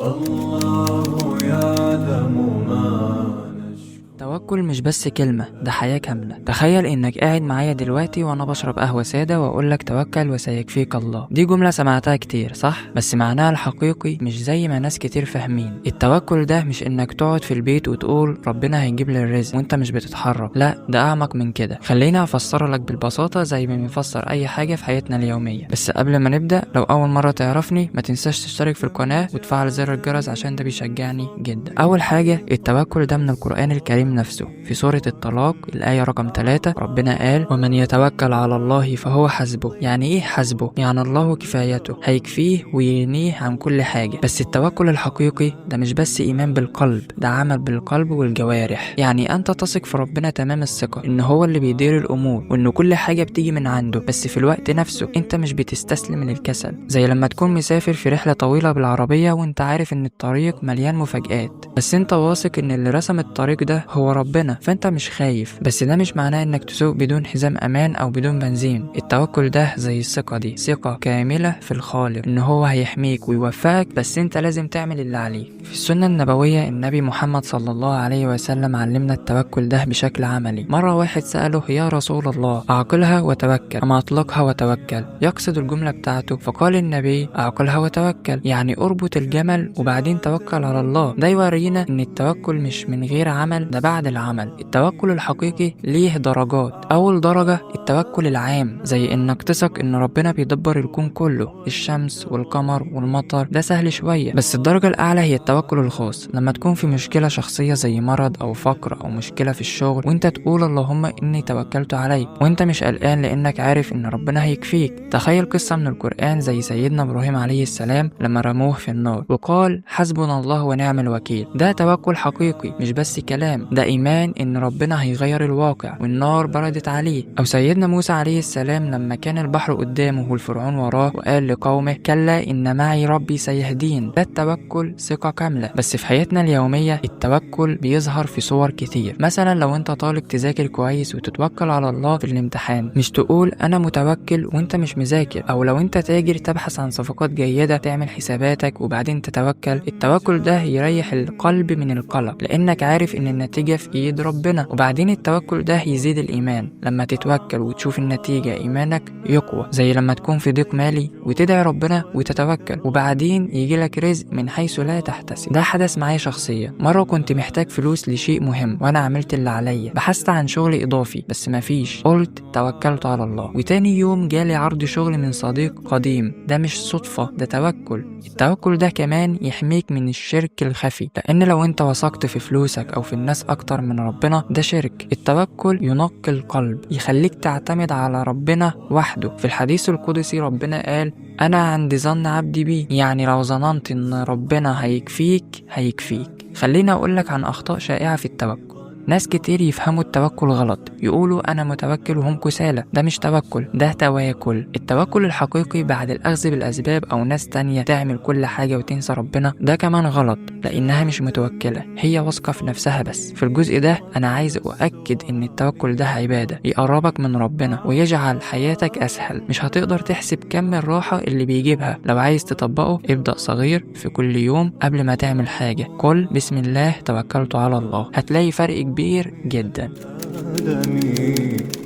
الله يعلم ما نشكو. التوكل مش بس كلمة، ده حياة كاملة. تخيل انك قاعد معايا دلوقتي وانا بشرب قهوة سادة واقولك توكل وسيكفيك الله. دي جملة سمعتها كتير صح؟ بس معناها الحقيقي مش زي ما ناس كتير فاهمين. التوكل ده مش انك تقعد في البيت وتقول ربنا هيجيب لي الرزق وانت مش بتتحرك، لا ده اعمق من كده. خليني افسر لك بالبساطة زي ما بنفسر اي حاجة في حياتنا اليومية. بس قبل ما نبدأ، لو اول مرة تعرفني ما تنساش تشترك في القناة وتفعل زر الجرس عشان ده بيشجعني جدا. اول حاجة، التوكل ده من القرآن الكريم نفسه. في سورة الطلاق الآية رقم 3 ربنا قال ومن يتوكل على الله فهو حسبه. يعني ايه حسبه؟ يعني الله كفايته، هيكفيه ويغنيه عن كل حاجة. بس التوكل الحقيقي ده مش بس إيمان بالقلب، ده عمل بالقلب والجوارح. يعني أنت تثق في ربنا تمام الثقة إن هو اللي بيدير الأمور وإن كل حاجة بتيجي من عنده، بس في الوقت نفسه أنت مش بتستسلم للكسل. زي لما تكون مسافر في رحلة طويلة بالعربية وأنت عارف إن الطريق مليان مفاجآت، بس أنت واثق إن اللي رسم الطريق ده هو ربنا، فأنت مش خايف. بس ده مش معناه إنك تسوق بدون حزام أمان أو بدون بنزين. التوكل ده زي الثقة دي، ثقة كاملة في الخالق إن هو هيحميك ويوفقك، بس أنت لازم تعمل اللي عليك. في السنة النبوية النبي محمد صلى الله عليه وسلم علمنا التوكل ده بشكل عملي. مرة واحد سأله يا رسول الله أعقلها وتوكل أم أطلقها وتوكل؟ يقصد الجملة بتاعته. فقال النبي أعقلها وتوكل، يعني أربط الجمل وبعدين توكل على الله. ده يورينا إن التوكل مش من غير عمل، ده بعد العمل. التوكل الحقيقي ليه درجات. أول درجة التوكل العام، زي إنك تثق إن ربنا بيدبر الكون كله، الشمس والقمر والمطر، ده سهل شوية. بس الدرجة الأعلى هي التوكل الخاص، لما تكون في مشكلة شخصية زي مرض أو فقر أو مشكلة في الشغل وإنت تقول اللهم إني توكلت عليك، وإنت مش قلقان لأنك عارف إن ربنا هيكفيك. تخيل قصة من القرآن زي سيدنا إبراهيم عليه السلام لما رموه في النار وقال حسبنا الله ونعم الوكيل. ده توكل حقيقي مش بس كلام، ده إيمان إن ربنا هيغير الواقع والنار بردت عليه. أو سيدنا موسى عليه السلام لما كان البحر قدامه والفرعون وراه وقال لقومه كلا إن معي ربي سيهدين. ده التوكل ثقة كاملة. بس في حياتنا اليومية التوكل بيظهر في صور كتير. مثلا لو انت طالب تذاكر كويس وتتوكل على الله في الامتحان، مش تقول انا متوكل وانت مش مذاكر. او لو انت تاجر تبحث عن صفقات جيدة، تعمل حساباتك وبعدين تتوكل. التوكل ده يريح القلب من القلق لانك عارف ان النتيجة في ايد ربنا. وبعدين التوكل ده يزيد الايمان، لما تتوكل وتشوف النتيجة ايمانك يقوى. زي لما تكون في ضيق مالي وتدعي ربنا وتتوكل وبعدين يجيلك رزق من حيث لا تحتسب. ده حدث معايا شخصيا. مرة كنت محتاج فلوس لشيء مهم وانا عملت اللي عليا، بحثت عن شغل اضافي بس مفيش، قلت توكلت على الله. وتاني يوم جالي عرض شغل من صديق قديم. ده مش صدفة، ده توكل. التوكل ده كمان يحميك من الشرك الخفي، لان لو انت وثقت في فلوسك او في الناس اكتر من ربنا ده شرك. التوكل ينقي القلب، يخليك تعتمد على ربنا وحده. في الحديث القدسي ربنا قال أنا عند ظن عبدي بي، يعني لو ظننت إن ربنا هيكفيك هيكفيك. خليني أقولك عن أخطاء شائعة في التوكل. ناس كتير يفهموا التوكل غلط، يقولوا أنا متوكل وهم كسالى. ده مش توكل، ده تواكل. التوكل الحقيقي بعد الأخذ بالأسباب أو ناس تانية تعمل كل حاجة وتنسى ربنا، ده كمان غلط، لأنها مش متوكلة، هي واثقة في نفسها بس. في الجزء ده أنا عايز أؤكد إن التوكل ده عبادة يقربك من ربنا ويجعل حياتك أسهل. مش هتقدر تحسب كم الراحة اللي بيجيبها. لو عايز تطبقه ابدأ صغير، في كل يوم قبل ما تعمل حاجة قل بسم الله توكلت على الله، هتلاقي فرق كبير جدا.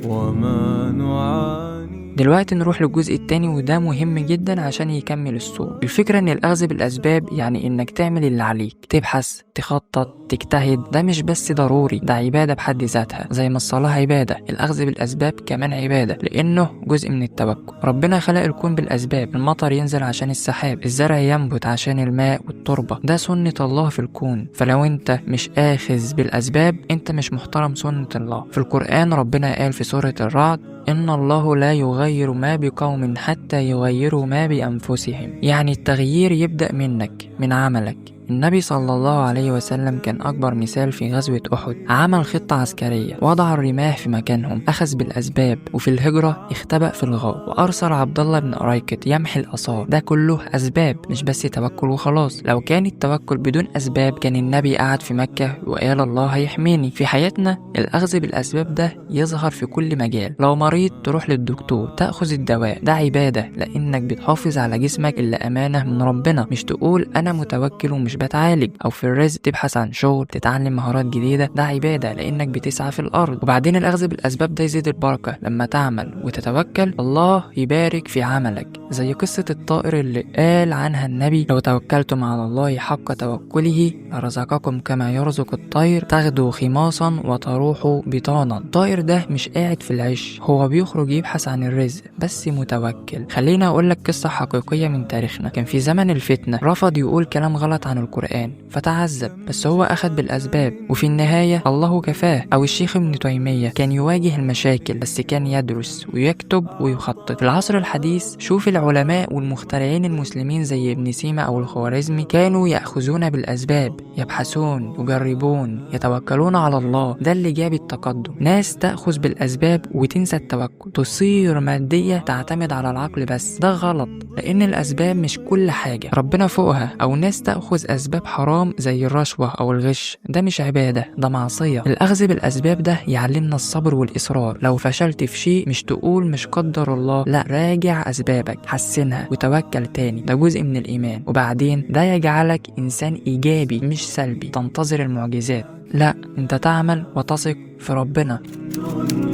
وما نعاني. دلوقتي نروح للجزء التاني وده مهم جدا عشان يكمل الصورة. الفكرة ان الاخذ بالاسباب يعني انك تعمل اللي عليك، تبحث، تخطط، تجتهد. ده مش بس ضروري، ده عبادة بحد ذاتها. زي ما الصلاة عبادة، الاخذ بالاسباب كمان عبادة لانه جزء من التوكل. ربنا خلق الكون بالاسباب، المطر ينزل عشان السحاب، الزرع ينبت عشان الماء والتربة. ده سنة الله في الكون. فلو انت مش اخذ بالاسباب انت مش محترم سنة الله. في القرآن ربنا قال في سورة الرعد إن الله لا يغير ما بقوم حتى يغيروا ما بأنفسهم. يعني التغيير يبدأ منك، من عملك، النبي صلى الله عليه وسلم كان أكبر مثال في غزوة أحد. عمل خطة عسكرية، وضع الرماح في مكانهم، أخذ بالأسباب، وفي الهجرة اختبأ في الغار، وأرسل عبد الله بن أريكت يمحي الآثار. ده كله أسباب، مش بس توكل وخلاص. لو كان التوكل بدون أسباب كان النبي قعد في مكة وقال الله هيحميني. في حياتنا الأخذ بالأسباب ده يظهر في كل مجال. لو مريض تروح للدكتور، تأخذ الدواء، ده عبادة، لأنك بتحافظ على جسمك اللي أمانة من ربنا. مش تقول أنا متوكل ومش بتعالج. أو في الرزق تبحث عن شغل، تتعلم مهارات جديدة، ده عبادة، لأنك بتسعى في الأرض. وبعدين الأخذ بالأسباب ده يزيد البركة. لما تعمل وتتوكل الله يبارك في عملك. زي قصة الطائر اللي قال عنها النبي: لو توكلتم على الله حق توكله لرزقكم كما يرزق الطير تغدو خماصا وتروح بطانا. الطائر ده مش قاعد في العش، هو بيخرج يبحث عن الرزق بس متوكل. خلينا أقول لك قصة حقيقية من تاريخنا. كان في زمن الفتنة رفض يقول كلام غلط عن القرآن فتعذب، بس هو أخذ بالأسباب وفي النهاية الله كفاه. أو الشيخ ابن تيمية كان يواجه المشاكل بس كان يدرس ويكتب ويخطط. في العصر الحديث شوف العلماء والمخترعين المسلمين زي ابن سينا أو الخوارزمي كانوا يأخذون بالأسباب، يبحثون، يجربون، يتوكلون على الله. ده اللي جاب التقدم. ناس تأخذ بالأسباب وتنسى التوكل، تصير مادية تعتمد على العقل بس. ده غلط، لأن الأسباب مش كل حاجة، ربنا فوقها. أو ناس تأخذ أسباب حرام زي الرشوة أو الغش، ده مش عبادة، ده معصية. الأخذ بالأسباب ده يعلمنا الصبر والإصرار. لو فشلت في شيء مش تقول مش قدر الله، لا، راجع أسبابك، حسنها وتوكل تاني. ده جزء من الإيمان. وبعدين ده يجعلك إنسان إيجابي مش سلبي تنتظر المعجزات، لا، انت تعمل وتثق في ربنا.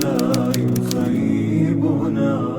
لا يخيبنا.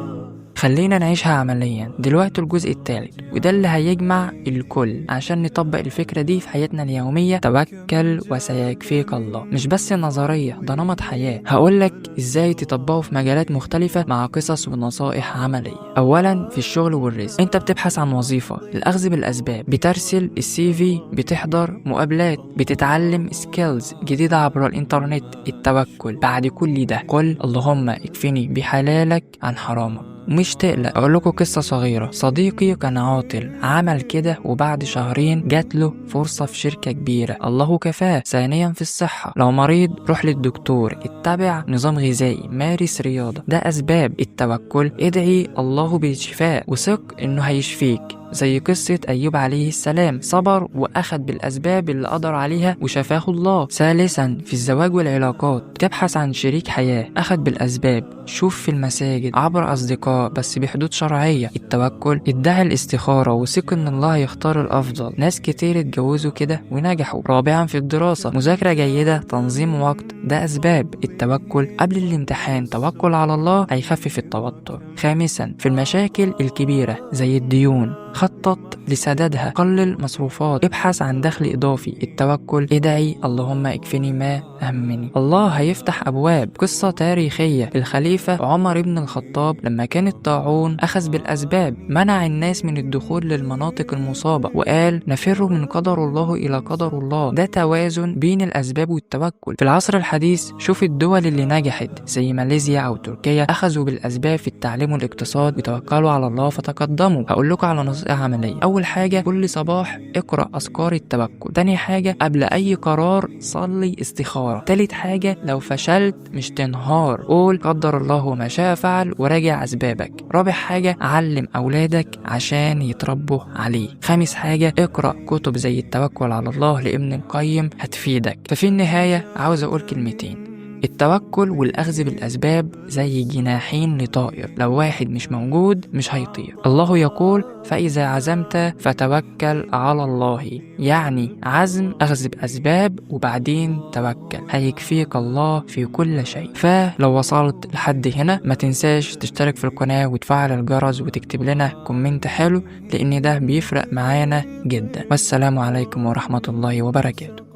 خلينا نعيشها عمليا دلوقتي. الجزء الثالث وده اللي هيجمع الكل عشان نطبق الفكرة دي في حياتنا اليومية: توكل وسيكفيك الله. مش بس نظرية، ده نمط حياة. هقولك ازاي تطبقه في مجالات مختلفة مع قصص ونصائح عملية. اولا في الشغل والرزق. انت بتبحث عن وظيفة، الاخذ بالاسباب، بترسل السي في، بتحضر مقابلات، بتتعلم سكيلز جديدة عبر الانترنت. التوكل بعد كل ده قل اللهم اكفني بحلالك عن حرامك. مش تقلق، اقول لكم قصه صغيره. صديقي كان عاطل، عمل كده وبعد شهرين جات له فرصه في شركه كبيره، الله كفاه. ثانيا في الصحه، لو مريض روح للدكتور، اتبع نظام غذائي، مارس رياضه، ده اسباب. التوكل ادعي الله بالشفاء وثق انه هيشفيك. زي قصة أيوب عليه السلام، صبر وأخذ بالأسباب اللي قدر عليها وشفاه الله. ثالثا في الزواج والعلاقات، تبحث عن شريك حياة، أخذ بالأسباب، شوف في المساجد، عبر أصدقاء بس بحدود شرعية. التوكل ادعي الاستخارة وثق إن الله يختار الأفضل. ناس كتير اتجوزوا كده ونجحوا. رابعا في الدراسة، مذاكرة جيدة، تنظيم وقت، ده أسباب. التوكل قبل الامتحان، توكل على الله هيخفف التوتر. خامسا في المشاكل الكبيرة زي الديون، خطط لسدادها، قلل مصروفات، ابحث عن دخل إضافي. التوكل ادعي اللهم اكفني ما أهمني، الله هيفتح أبواب. قصة تاريخية، الخليفة عمر بن الخطاب لما كان الطاعون أخذ بالأسباب، منع الناس من الدخول للمناطق المصابة وقال نفر من قدر الله إلى قدر الله. ده توازن بين الأسباب والتوكل. في العصر الحديث شوف الدول اللي نجحت زي ماليزيا أو تركيا، أخذوا بالأسباب في التعليم والاقتصاد وتوكلوا على الله فتقدموا. هقول لكم على نصيحة عملية. أول حاجة كل صباح اقرأ أذكار التوكل. تاني حاجة قبل أي قرار صلي استخارة. تالت حاجة لو فشلت مش تنهار، قول قدر الله وما شاء فعل وراجع أسبابك. رابع حاجة علم أولادك عشان يتربوا عليه. خامس حاجة اقرأ كتب زي التوكل على الله لابن القيم هتفيدك. ففي النهاية عاوز أقول كلمتين: التوكل والأخذ بالأسباب زي جناحين لطائر، لو واحد مش موجود مش هيطير. الله يقول فإذا عزمت فتوكل على الله، يعني عزم، أخذ بأسباب وبعدين توكل، هيكفيك الله في كل شيء. فلو وصلت لحد هنا ما تنساش تشترك في القناة وتفعل الجرس وتكتب لنا كومنت حلو، لأن ده بيفرق معانا جدا. والسلام عليكم ورحمة الله وبركاته.